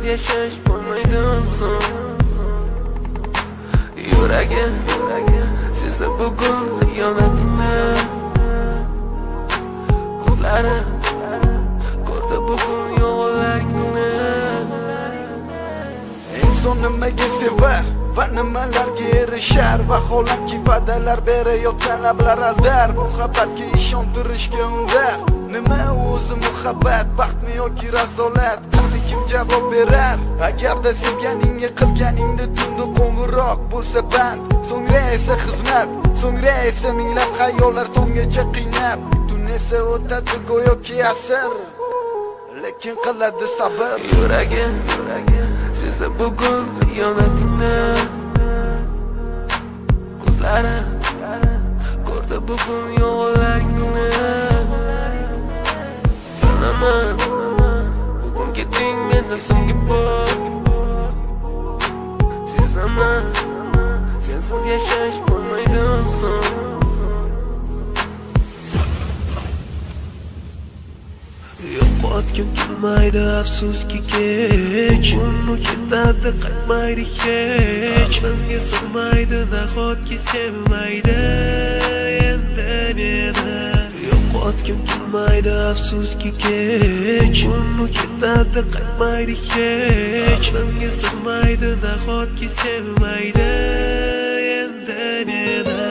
yashash bo'lmaydi so'ng. Yuragim sezdi bugun xiyonatimni, ko'zlarim ko'rdi bugun yolg'onlaringni. Inson nimaga sevar va nimalarga erishar, vaholanki va'dalar berayotgan lablar aldar. Muhabbatga ishontirishga undar. Nima o'zi muhabbat, baxtmi yoki razolat? Buni kim javob berar? Agarda sevganingga qilganingda tunda qo'ng'iroq bo'lsa band, so'ngra esa xizmat, so'ngra esa minglab xayollar tomgacha qiynab. Tun esa o'tadi go'yoki asr, lekin qiladi sabr. Yuragim sezdi bugun xiyonatimni, ko'zlarim ko'rdi bugun yolg'onlaringni. Bilaman bugun ketding mendan so'nggi bor, sezaman sensiz yashash bo'lmaydi so'ng. Yo'qotgim kelmaydi afsuski kech, uni ketadi qaytmaydi hech. Menga sig'maydi nahotki sevmaydi endi meni. Yo'qotgim kelmaydi afsuski kech, uni ketadi qaytmaydi hech. Menga sig'maydi nahotki sevmaydi endi meni.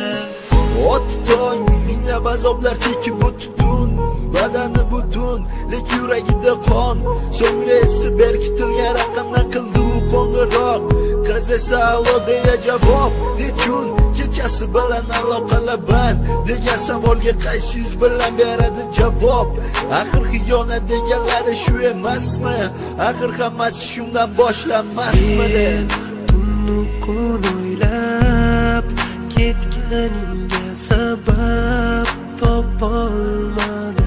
O'tdi tong minglab azoblar chekib o'tdun, badani butun, lek yuragida qon. So'ngra esi berkitilgan raqamdan qildi u qo'ng'iroq. Qiz esa allo deya javob. Nechun kechasi bilan aloqalar band degan savolga qaysi yuz bilan beradi javob? Axir xiyonat deganlari shu emasmi? Axir hammasi shundan boshlanmasmidi? Tunni kun o'ylab ketganingga sabab topolmadim.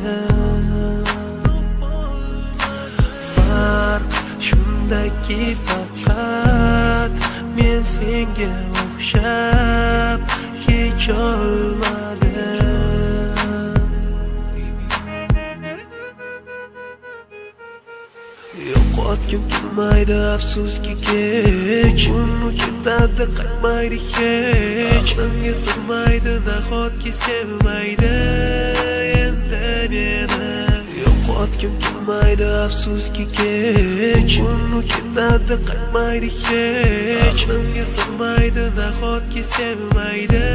Farq shundaki faqat men senga o'xshab kecholmadim. Yo'qotgim kelmaydi afsuski kech, uni ketadi qaytmaydi hech. Menga sig'maydi nahotki sevmaydi endi meni. Yo'qotgim kelmaydi afsuski kech, uni ketadi qaytmaydi hech. Menga sig'maydi nahotki sevmaydi